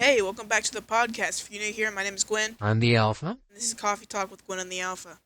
Hey, welcome back to the podcast. If you're new here, my name is Gwen, and I'm the alpha. this is Coffee Talk with Gwen and the Alpha.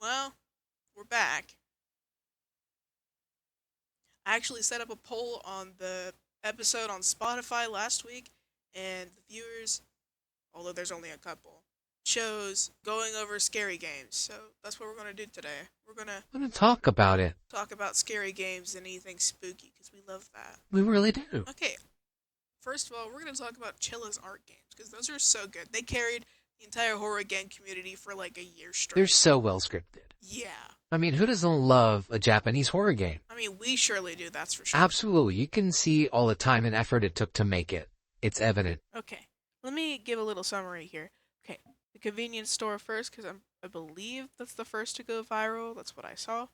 Well, we're back. I actually set up a poll on the episode on Spotify last week, and the viewers, although there's only a couple, chose going over scary games. So that's what we're going to do today. We're going to I'm gonna talk about it. talk about scary games and anything spooky, because we love that. We really do. Okay, first of all, we're going to talk about Chilla's art games, because those are so good. They carried the entire horror game community for like a year straight. They're so well scripted. Yeah. I mean, who doesn't love a Japanese horror game? I mean, we surely do, that's for sure. Absolutely. You can see all the time and effort it took to make it. It's evident. Okay, let me give a little summary here. Okay, the convenience store first, because I believe that's the first to go viral. That's what I saw.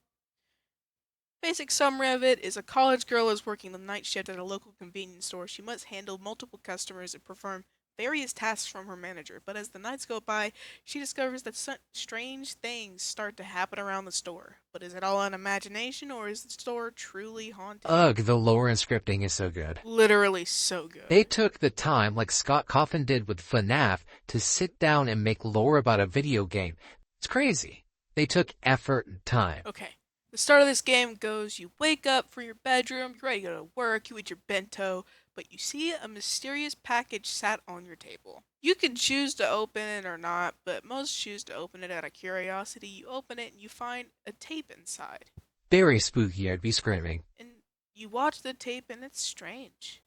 Basic summary of it is a college girl is working the night shift at a local convenience store. She must handle multiple customers and perform various tasks from her manager. But as the nights go by, she discovers that strange things start to happen around the store. But is it all an imagination, or is the store truly haunted? Ugh, the lore and scripting is so good. Literally so good. They took the time, like Scott Coffin did with FNAF, to sit down and make lore about a video game. It's crazy. They took effort and time. Okay. The start of this game goes, you wake up from your bedroom, you're ready to go to work, you eat your bento, but you see a mysterious package sat on your table. You can choose to open it or not, but most choose to open it out of curiosity. You open it and you find a tape inside. Very spooky, I'd be screaming. And you watch the tape and it's strange.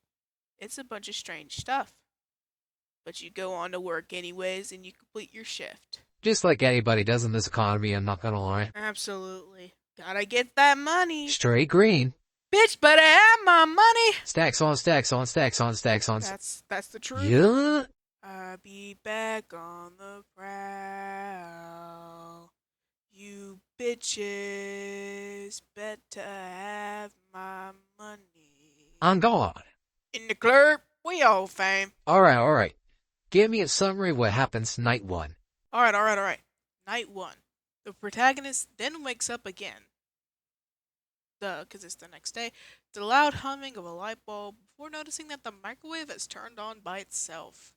It's a bunch of strange stuff. But you go on to work anyways and you complete your shift. Just like anybody does in this economy, I'm not gonna lie. Absolutely. Gotta get that money. Straight green. Bitch better have my money. Stacks on stacks on stacks on stacks on. That's the truth. Yeah. I'll be back on the prowl. You bitches better have my money. I'm gone. In the club, we all fame. Alright. Give me a summary of what happens night one. Alright. Night one. The protagonist then wakes up again. Because it's the next day. The loud humming of a light bulb before noticing that the microwave has turned on by itself.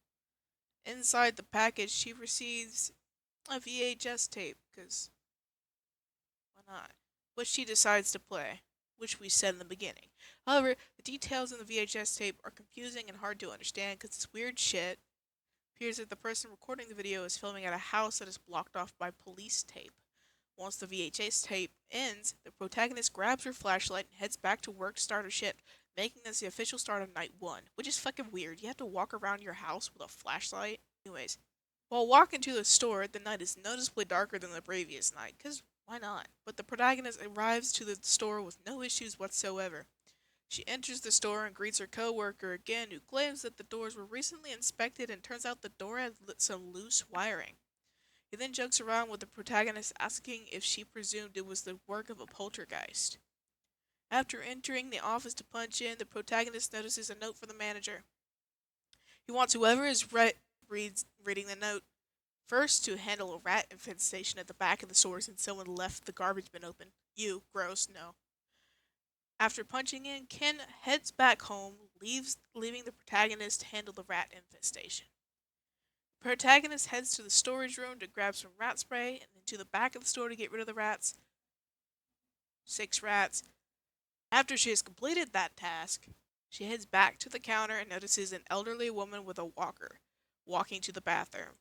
Inside the package, she receives a VHS tape, because why not? Which she decides to play, which we said in the beginning. However, the details in the VHS tape are confusing and hard to understand because it's weird shit. It appears that the person recording the video is filming at a house that is blocked off by police tape. Once the VHS tape ends, the protagonist grabs her flashlight and heads back to work to start her shift, making this the official start of night one, which is fucking weird. You have to walk around your house with a flashlight. Anyways, while walking to the store, the night is noticeably darker than the previous night, because why not? But the protagonist arrives to the store with no issues whatsoever. She enters the store and greets her coworker again, who claims that the doors were recently inspected and turns out the door had some loose wiring. He then jokes around with the protagonist, asking if she presumed it was the work of a poltergeist. After entering the office to punch in, the protagonist notices a note from the manager. He wants whoever is reading the note first to handle a rat infestation at the back of the store since someone left the garbage bin open. You, gross, no. After punching in, Ken heads back home, leaving the protagonist to handle the rat infestation. The protagonist heads to the storage room to grab some rat spray and then to the back of the store to get rid of the rats. 6 rats. After she has completed that task, she heads back to the counter and notices an elderly woman with a walker walking to the bathroom.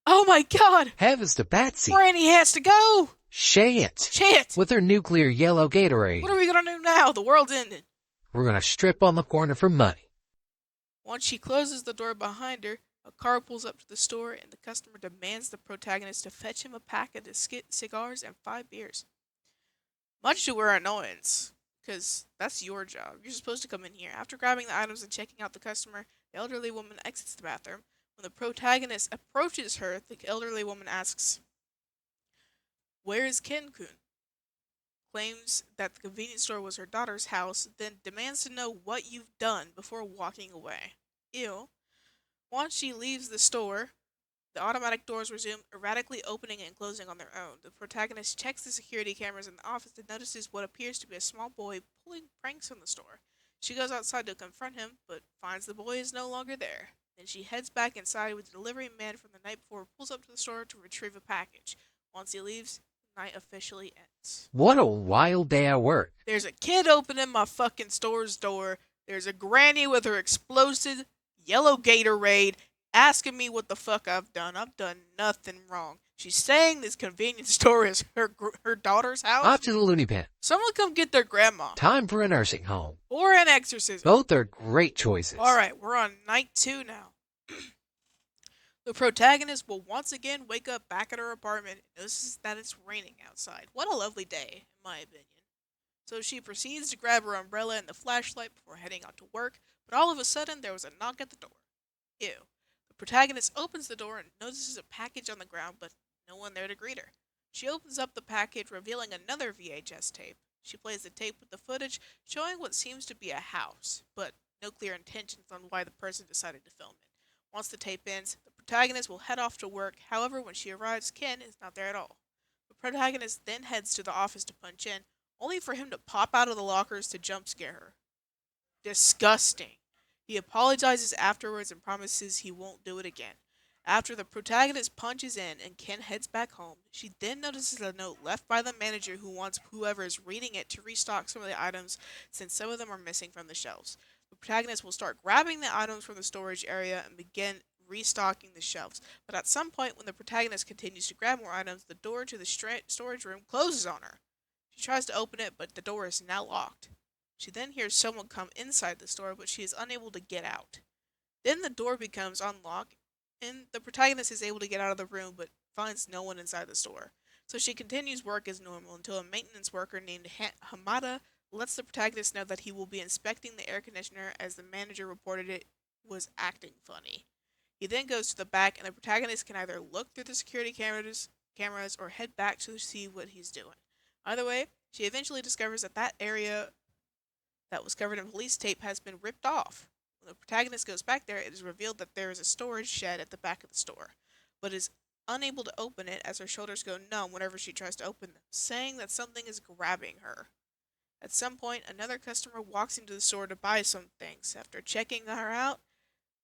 Oh my god! Heavens to Batsy! Granny has to go! Shit! Shit! With her nuclear yellow Gatorade. What are we gonna do now? The world's ended. We're gonna strip on the corner for money. Once she closes the door behind her, a car pulls up to the store and the customer demands the protagonist to fetch him a pack of cigars and 5 beers. Much to her annoyance, because that's your job. You're supposed to come in here. After grabbing the items and checking out the customer, the elderly woman exits the bathroom. When the protagonist approaches her, the elderly woman asks, "Where is Ken-kun?" Claims that the convenience store was her daughter's house, then demands to know what you've done before walking away. Ew. Once she leaves the store, the automatic doors resume erratically opening and closing on their own. The protagonist checks the security cameras in the office and notices what appears to be a small boy pulling pranks on the store. She goes outside to confront him, but finds the boy is no longer there. Then she heads back inside with the delivery man from the night before pulls up to the store to retrieve a package. Once he leaves, the night officially ends. What a wild day at work. There's a kid opening my fucking store's door. There's a granny with her explosive yellow Gatorade asking me what the fuck I've done. I've done nothing wrong. She's saying this convenience store is her daughter's house. Off to the loony bin. Someone come get their grandma. Time for a nursing home. Or an exorcism. Both are great choices. Alright, we're on night 2 now. The protagonist will once again wake up back at her apartment and notices that it's raining outside. What a lovely day, in my opinion. So she proceeds to grab her umbrella and the flashlight before heading out to work, but all of a sudden there was a knock at the door. Ew. The protagonist opens the door and notices a package on the ground, but no one there to greet her. She opens up the package, revealing another VHS tape. She plays the tape with the footage, showing what seems to be a house, but no clear intentions on why the person decided to film it. Once the tape ends, the protagonist will head off to work. However, when she arrives, Ken is not there at all. The protagonist then heads to the office to punch in, only for him to pop out of the lockers to jump scare her. Disgusting. He apologizes afterwards and promises he won't do it again. After the protagonist punches in and Ken heads back home, she then notices a note left by the manager who wants whoever is reading it to restock some of the items since some of them are missing from the shelves. The protagonist will start grabbing the items from the storage area and begin restocking the shelves. But at some point, when the protagonist continues to grab more items, the door to the storage room closes on her. She tries to open it, but the door is now locked. She then hears someone come inside the store, but she is unable to get out. Then the door becomes unlocked, and the protagonist is able to get out of the room, but finds no one inside the store. So she continues work as normal until a maintenance worker named Hamada lets the protagonist know that he will be inspecting the air conditioner as the manager reported it was acting funny. He then goes to the back, and the protagonist can either look through the security cameras or head back to see what he's doing. Either way, she eventually discovers that that area that was covered in police tape has been ripped off. When the protagonist goes back there, it is revealed that there is a storage shed at the back of the store, but is unable to open it as her shoulders go numb whenever she tries to open them, saying that something is grabbing her. At some point, another customer walks into the store to buy some things. After checking her out,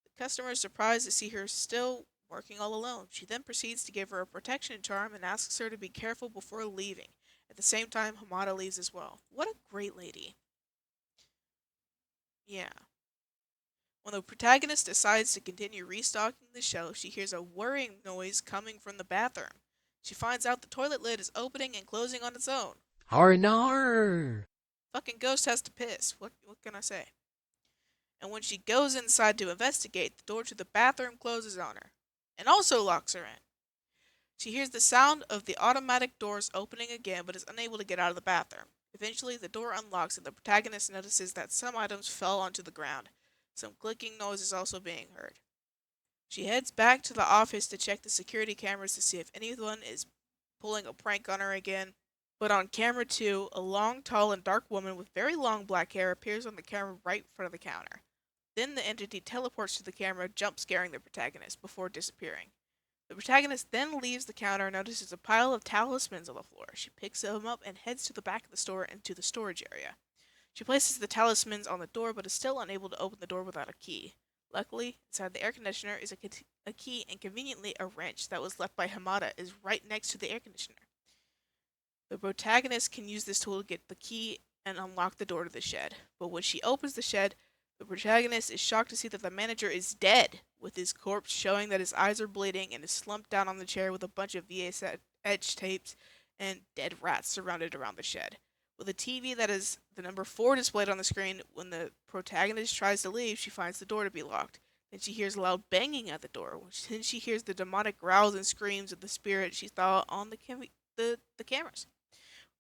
the customer is surprised to see her still working all alone. She then proceeds to give her a protection charm and asks her to be careful before leaving. At the same time, Hamada leaves as well. What a great lady. Yeah. When the protagonist decides to continue restocking the shelf, she hears a whirring noise coming from the bathroom. She finds out the toilet lid is opening and closing on its own. Arnar! Fucking ghost has to piss. What can I say? And when she goes inside to investigate, the door to the bathroom closes on her, and also locks her in. She hears the sound of the automatic doors opening again, but is unable to get out of the bathroom. Eventually, the door unlocks and the protagonist notices that some items fell onto the ground. Some clicking noise is also being heard. She heads back to the office to check the security cameras to see if anyone is pulling a prank on her again. But on camera 2, a long, tall, and dark woman with very long black hair appears on the camera right in front of the counter. Then the entity teleports to the camera, jump scaring the protagonist before disappearing. The protagonist then leaves the counter and notices a pile of talismans on the floor. She picks them up and heads to the back of the store and to the storage area. She places the talismans on the door but is still unable to open the door without a key. Luckily, inside the air conditioner is a key, and conveniently a wrench that was left by Hamada is right next to the air conditioner. The protagonist can use this tool to get the key and unlock the door to the shed. But when she opens the shed, the protagonist is shocked to see that the manager is dead, with his corpse showing that his eyes are bleeding and is slumped down on the chair with a bunch of VS etch tapes and dead rats surrounded around the shed. With a TV that is the number 4 displayed on the screen, when the protagonist tries to leave, she finds the door to be locked. Then she hears loud banging at the door. Then she hears the demonic growls and screams of the spirit she saw on the cameras,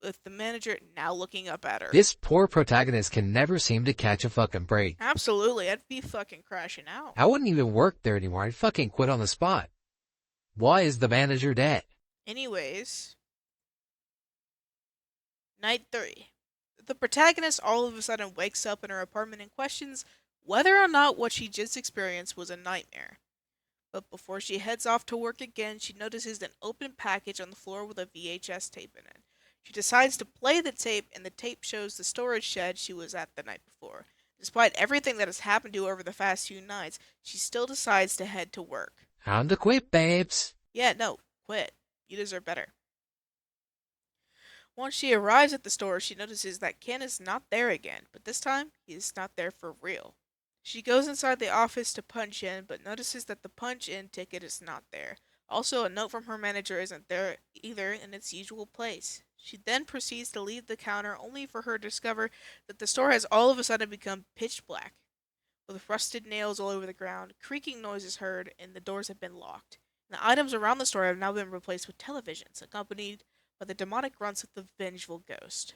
with the manager now looking up at her. This poor protagonist can never seem to catch a fucking break. Absolutely, I'd be fucking crashing out. I wouldn't even work there anymore. I'd fucking quit on the spot. Why is the manager dead? Anyways, night 3. The protagonist all of a sudden wakes up in her apartment and questions whether or not what she just experienced was a nightmare. But before she heads off to work again, she notices an open package on the floor with a VHS tape in it. She decides to play the tape, and the tape shows the storage shed she was at the night before. Despite everything that has happened to her over the past few nights, she still decides to head to work. Time to quit, babes. Yeah, no, quit. You deserve better. Once she arrives at the store, she notices that Ken is not there again, but this time he is not there for real. She goes inside the office to punch in, but notices that the punch in ticket is not there. Also, a note from her manager isn't there either in its usual place. She then proceeds to leave the counter only for her to discover that the store has all of a sudden become pitch black, with rusted nails all over the ground, creaking noises heard, and the doors have been locked. And the items around the store have now been replaced with televisions, accompanied by the demonic grunts of the vengeful ghost.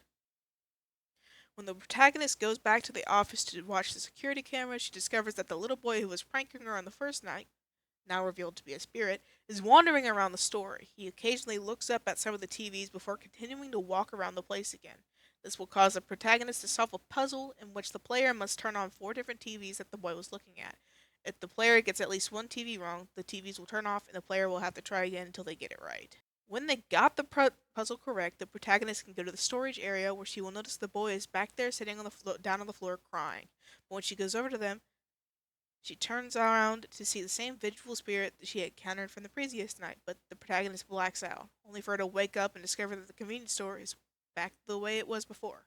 When the protagonist goes back to the office to watch the security camera, she discovers that the little boy who was pranking her on the first night, now revealed to be a spirit, is wandering around the store. He occasionally looks up at some of the TVs before continuing to walk around the place again. This will cause the protagonist to solve a puzzle in which the player must turn on 4 different TVs that the boy was looking at. If the player gets at least one TV wrong, the TVs will turn off and the player will have to try again until they get it right. When they got the puzzle correct, the protagonist can go to the storage area where she will notice the boy is back there sitting on the down on the floor crying. But when she goes over to them, she turns around to see the same vengeful spirit that she had encountered from the previous night, but the protagonist blacks out, only for her to wake up and discover that the convenience store is back the way it was before.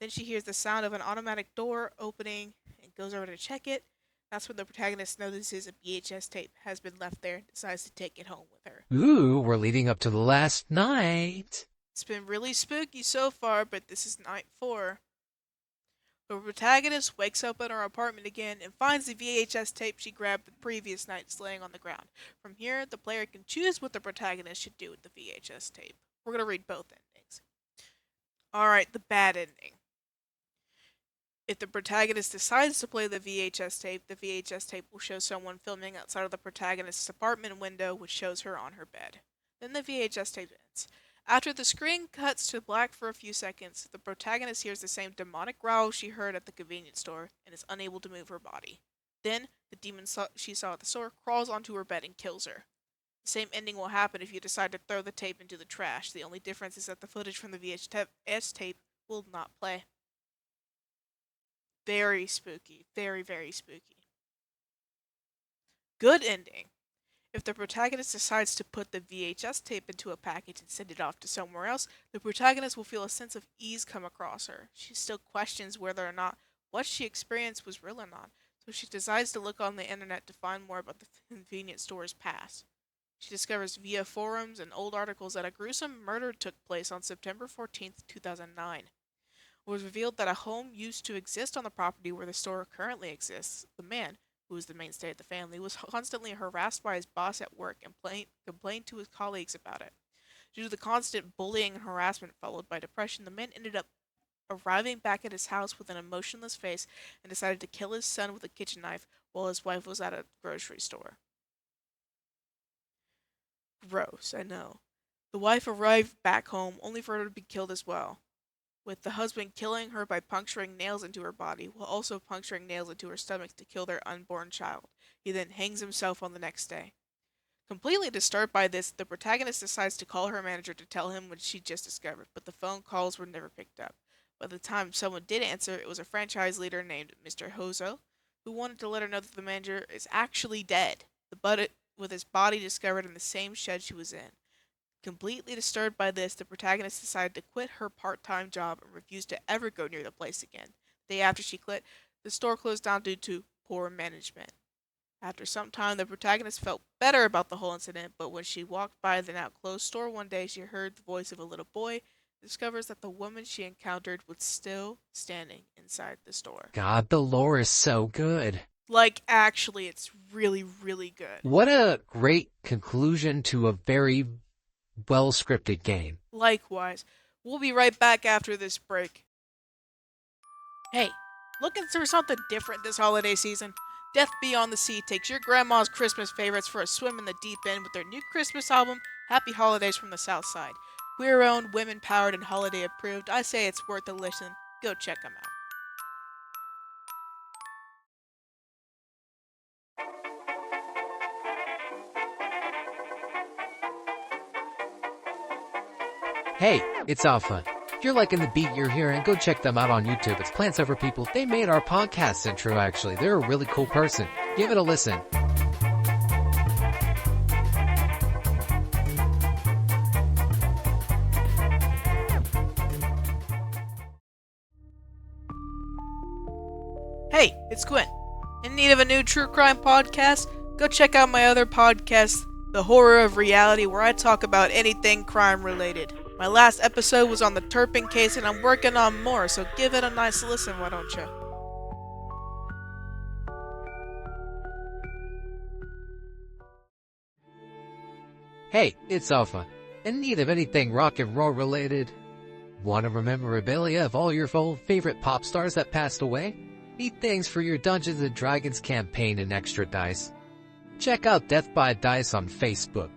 Then she hears the sound of an automatic door opening and goes over to check it. That's when the protagonist notices a VHS tape has been left there and decides to take it home with her. Ooh, we're leading up to the last night. It's been really spooky so far, but this is night 4. The protagonist wakes up in her apartment again and finds the VHS tape she grabbed the previous night laying on the ground. From here, the player can choose what the protagonist should do with the VHS tape. We're going to read both endings. Alright, the bad ending. If the protagonist decides to play the VHS tape will show someone filming outside of the protagonist's apartment window, which shows her on her bed. Then the VHS tape ends. After the screen cuts to black for a few seconds, the protagonist hears the same demonic growl she heard at the convenience store and is unable to move her body. Then, the demon she saw at the store crawls onto her bed and kills her. The same ending will happen if you decide to throw the tape into the trash. The only difference is that the footage from the VHS tape will not play. Very spooky. Very, very spooky. Good ending. If the protagonist decides to put the VHS tape into a package and send it off to somewhere else, the protagonist will feel a sense of ease come across her. She still questions whether or not what she experienced was real or not, so she decides to look on the internet to find more about the convenience store's past. She discovers via forums and old articles that a gruesome murder took place on September 14th, 2009. It was revealed that a home used to exist on the property where the store currently exists. The man, who was the mainstay of the family, was constantly harassed by his boss at work and complained to his colleagues about it. Due to the constant bullying and harassment followed by depression, the man ended up arriving back at his house with an emotionless face and decided to kill his son with a kitchen knife while his wife was at a grocery store. Gross, I know. The wife arrived back home only for her to be killed as well, with the husband killing her by puncturing nails into her body while also puncturing nails into her stomach to kill their unborn child. He then hangs himself on the next day. Completely disturbed by this, the protagonist decides to call her manager to tell him what she just discovered, but the phone calls were never picked up. By the time someone did answer, it was a franchise leader named Mr. Hozo, who wanted to let her know that the manager is actually dead, with his body discovered in the same shed she was in. Completely disturbed by this, the protagonist decided to quit her part-time job and refused to ever go near the place again. The day after she quit, the store closed down due to poor management. After some time, the protagonist felt better about the whole incident, but when she walked by the now closed store one day, she heard the voice of a little boy and discovers that the woman she encountered was still standing inside the store. God, the lore is so good. Like, actually, it's really, really good. What a great conclusion to a very well-scripted game. Likewise. We'll be right back after this break. Hey, looking for something different this holiday season? Death Beyond the Sea takes your grandma's Christmas favorites for a swim in the deep end with their new Christmas album, Happy Holidays from the South Side. Queer-owned, women-powered, and holiday-approved, I say it's worth a listen. Go check them out. Hey, it's Alpha. If you're liking the beat you're hearing, go check them out on YouTube. It's Plants Over People. They made our podcast intro, actually. They're a really cool person. Give it a listen. Hey, it's Quinn. In need of a new true crime podcast? Go check out my other podcast, The Horror of Reality, where I talk about anything crime related. My last episode was on the Turpin case, and I'm working on more, so give it a nice listen, why don't you? Hey, it's Alpha. In need of anything rock and roll related? Want a memorabilia of all your favorite pop stars that passed away? Need things for your Dungeons & Dragons campaign and extra dice? Check out Death by Dice on Facebook.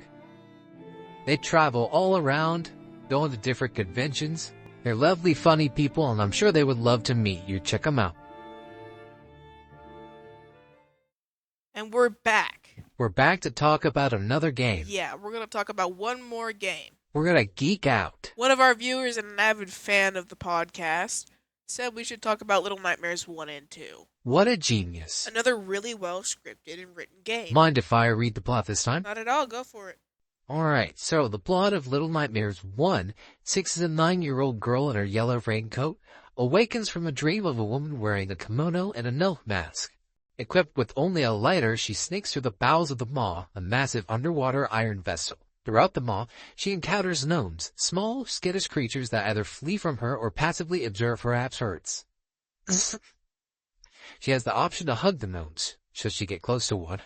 They travel all around, going to different conventions. They're lovely, funny people, and I'm sure they would love to meet you. Check them out. And we're back. We're back to talk about another game. Yeah, we're going to talk about one more game. We're gonna geek out. One of our viewers and an avid fan of the podcast said we should talk about Little Nightmares 1 and 2. What a genius. Another really well scripted and written game. Mind if I read the plot this time? Not at all, go for it. Alright, so the plot of Little Nightmares 1, 6 is a 9-year-old girl in her yellow raincoat, awakens from a dream of a woman wearing a kimono and a no mask. Equipped with only a lighter, she sneaks through the bowels of the maw, a massive underwater iron vessel. Throughout the maw, she encounters gnomes, small, skittish creatures that either flee from her or passively observe her efforts. She has the option to hug the gnomes, should she get close to one.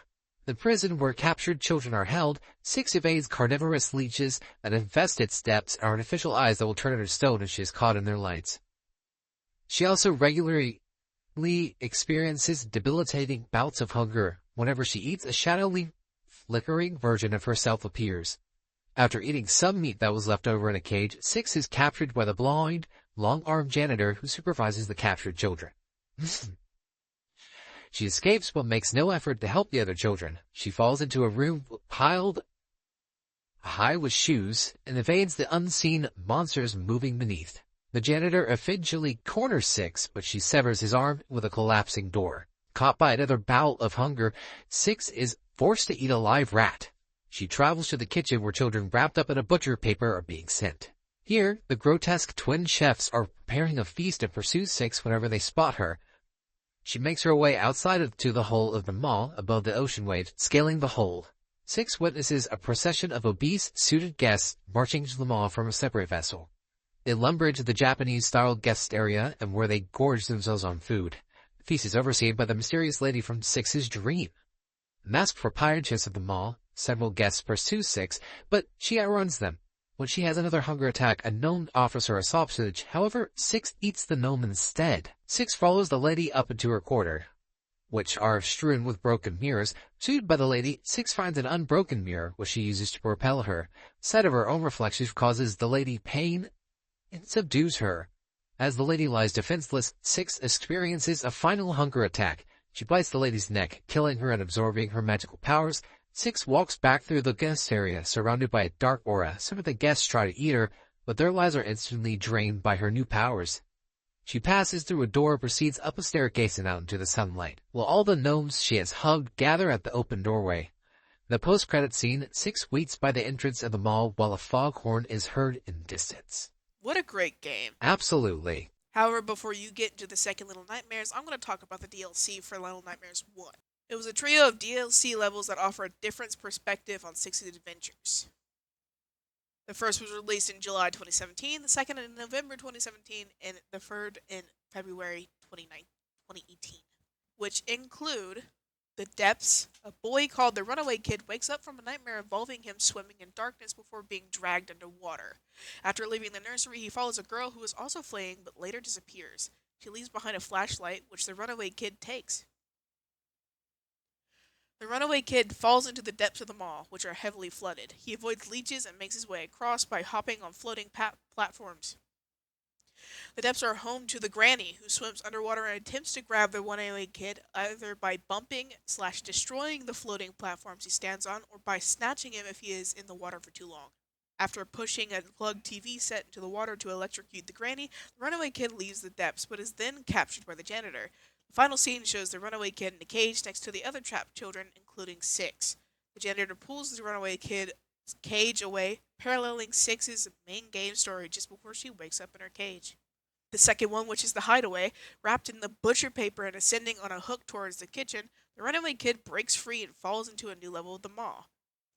The prison where captured children are held, 6 evades carnivorous leeches that infest its depths and artificial eyes that will turn her to stone if she is caught in their lights. She also regularly experiences debilitating bouts of hunger. Whenever she eats, a shadowly, flickering version of herself appears. After eating some meat that was left over in a cage, 6 is captured by the blind, long-armed janitor who supervises the captured children. She escapes but makes no effort to help the other children. She falls into a room piled high with shoes and evades the unseen monsters moving beneath. The janitor eventually corners 6, but she severs his arm with a collapsing door. Caught by another bout of hunger, 6 is forced to eat a live rat. She travels to the kitchen where children wrapped up in a butcher paper are being sent. Here, the grotesque twin chefs are preparing a feast and pursue 6 whenever they spot her. She makes her way outside to the hull of the maw above the ocean waves, scaling the hole. 6 witnesses a procession of obese, suited guests marching to the maw from a separate vessel. They lumber into the Japanese-style guest area and where they gorge themselves on food. The feast is overseen by the mysterious lady from 6's dream. Masked for pirates of the maw, several guests pursue 6, but she outruns them. When she has another hunger attack, a gnome offers her a sausage. However, Six eats the gnome instead. Six follows the lady up into her quarter, which are strewn with broken mirrors. Pursued by the lady, Six finds an unbroken mirror, which she uses to propel her. Sight of her own reflection causes the lady pain and subdues her. As the lady lies defenseless, Six experiences a final hunger attack. She bites the lady's neck, killing her and absorbing her magical powers. Six walks back through the guest area, surrounded by a dark aura. Some of the guests try to eat her, but their lives are instantly drained by her new powers. She passes through a door, proceeds up a staircase and out into the sunlight, while all the gnomes she has hugged gather at the open doorway. In the post-credit scene, Six waits by the entrance of the mall while a foghorn is heard in the distance. What a great game. Absolutely. However, before you get into the second Little Nightmares, I'm going to talk about the DLC for Little Nightmares 1. It was a trio of DLC levels that offer a different perspective on Six's adventures. The first was released in July 2017, the second in November 2017, and the third in February 2018, which include The Depths. A boy called the Runaway Kid wakes up from a nightmare involving him swimming in darkness before being dragged underwater. After leaving the nursery, he follows a girl who is also fleeing but later disappears. She leaves behind a flashlight, which the Runaway Kid takes. The Runaway Kid falls into the depths of the mall, which are heavily flooded. He avoids leeches and makes his way across by hopping on floating platforms. The depths are home to the Granny, who swims underwater and attempts to grab the Runaway Kid either by bumping/destroying the floating platforms he stands on, or by snatching him if he is in the water for too long. After pushing a plugged TV set into the water to electrocute the Granny, the Runaway Kid leaves the depths, but is then captured by the janitor. The final scene shows the Runaway Kid in a cage next to the other trapped children, including Six. The janitor pulls the Runaway Kid's cage away, paralleling Six's main game story just before she wakes up in her cage. The second one, which is the hideaway, wrapped in the butcher paper and ascending on a hook towards the kitchen, the Runaway Kid breaks free and falls into a new level of the mall.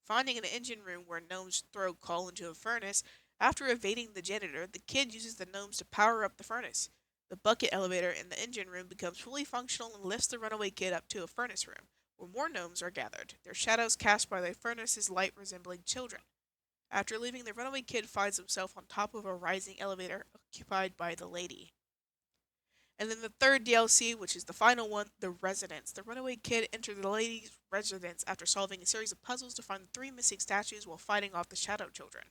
Finding an engine room where gnomes throw coal into a furnace, after evading the janitor, the kid uses the gnomes to power up the furnace. The bucket elevator in the engine room becomes fully functional and lifts the Runaway Kid up to a furnace room, where more gnomes are gathered, their shadows cast by the furnace's light resembling children. After leaving, the Runaway Kid finds himself on top of a rising elevator occupied by the lady. And then the third DLC, which is the final one, The Residence. The Runaway Kid enters the lady's residence after solving a series of puzzles to find the 3 missing statues while fighting off the Shadow Children.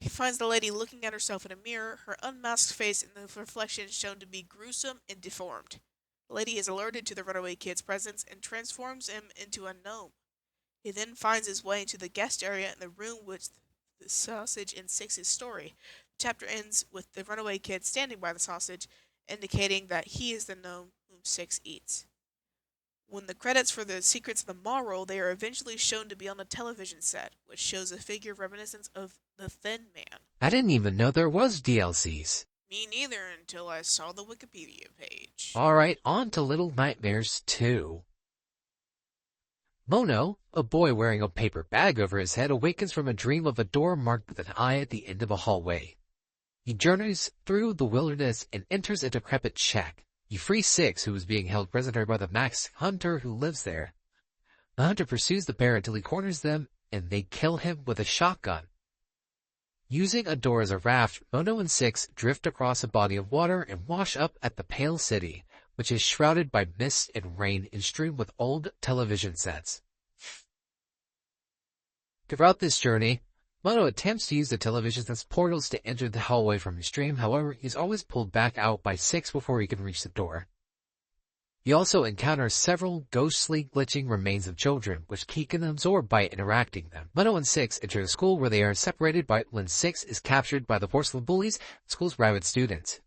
He finds the lady looking at herself in a mirror, her unmasked face in the reflection shown to be gruesome and deformed. The lady is alerted to the Runaway Kid's presence and transforms him into a gnome. He then finds his way into the guest area in the room with the sausage in Six's story. The chapter ends with the Runaway Kid standing by the sausage, indicating that he is the gnome whom Six eats. When the credits for the Secrets of the Mall roll, they are eventually shown to be on a television set, which shows a figure reminiscent of the Thin Man. I didn't even know there was DLCs. Me neither until I saw the Wikipedia page. Alright, on to Little Nightmares 2. Mono, a boy wearing a paper bag over his head, awakens from a dream of a door marked with an eye at the end of a hallway. He journeys through the wilderness and enters a decrepit shack. He frees Six, who is being held prisoner by the masked hunter who lives there. The hunter pursues the pair until he corners them, and they kill him with a shotgun. Using a door as a raft, Mono and Six drift across a body of water and wash up at the Pale City, which is shrouded by mist and rain and strewn with old television sets. Throughout this journey, Mono attempts to use the television as portals to enter the hallway from his dream. However, he's always pulled back out by Six before he can reach the door. He also encounters several ghostly glitching remains of children, which he can absorb by interacting them. Mono and Six enter a school where they are separated by when Six is captured by the forceful bullies, the school's rabid students.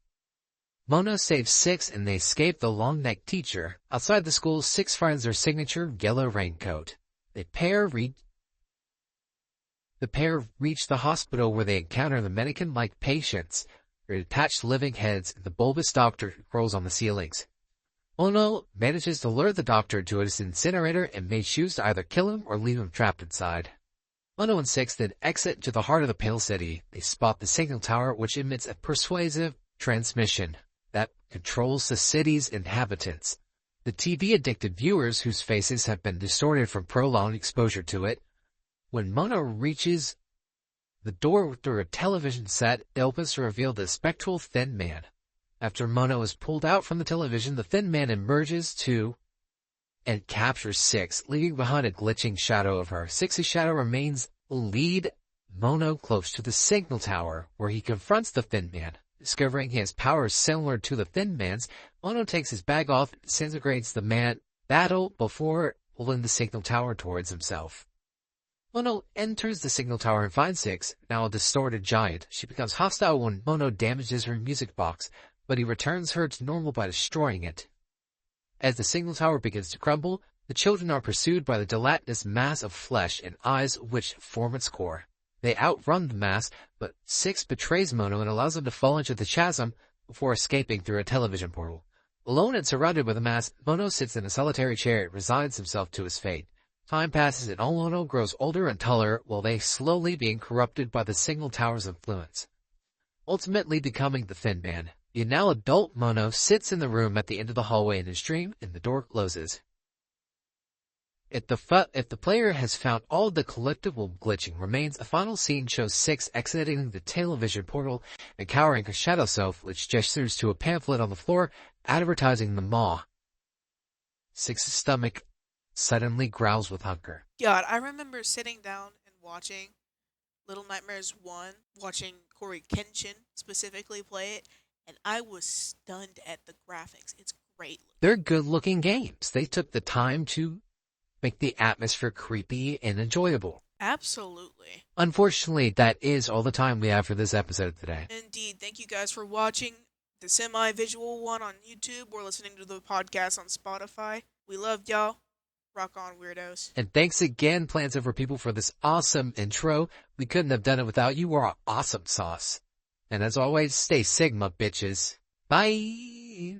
Mono saves Six and they escape the long-necked teacher. Outside the school, Six finds their signature yellow raincoat. The pair reach the hospital where they encounter the mannequin-like patients, their detached living heads, and the bulbous doctor who crawls on the ceilings. Mono manages to lure the doctor to his incinerator and may choose to either kill him or leave him trapped inside. Mono and Six then exit to the heart of the Pale City. They spot the signal tower, which emits a persuasive transmission that controls the city's inhabitants. The TV-addicted viewers whose faces have been distorted from prolonged exposure to it. When Mono reaches The door through a television set opens to reveal the spectral Thin Man. After Mono is pulled out from the television, the Thin Man emerges and captures Six, leaving behind a glitching shadow of her. Six's shadow remains lead Mono close to the signal tower, where he confronts the Thin Man. Discovering he has powers similar to the Thin Man's, Mono takes his bag off and disintegrates the man battle before pulling the signal tower towards himself. Mono enters the signal tower and finds Six, now a distorted giant. She becomes hostile when Mono damages her music box, but he returns her to normal by destroying it. As the signal tower begins to crumble, the children are pursued by the gelatinous mass of flesh and eyes which form its core. They outrun the mass, but Six betrays Mono and allows him to fall into the chasm before escaping through a television portal. Alone and surrounded by the mass, Mono sits in a solitary chair and resigns himself to his fate. Time passes and Mono grows older and taller, while they slowly being corrupted by the signal tower's influence, ultimately becoming the Thin Man. The now adult Mono sits in the room at the end of the hallway in his dream, and the door closes. If the player has found all the collectible glitching remains, a final scene shows Six exiting the television portal and cowering her shadow self, which gestures to a pamphlet on the floor advertising the maw. Six's stomach suddenly growls with hunger. God, I remember sitting down and watching Little Nightmares 1, watching Corey Kenshin specifically play it, and I was stunned at the graphics. It's great. They're good-looking games. They took the time to make the atmosphere creepy and enjoyable. Absolutely. Unfortunately, that is all the time we have for this episode today. Indeed. Thank you guys for watching the semi-visual one on YouTube or listening to the podcast on Spotify. We loved y'all. Rock on, weirdos. And thanks again, Plants Over People, for this awesome intro. We couldn't have done it without you. We're awesome sauce. And as always, stay Sigma, bitches. Bye!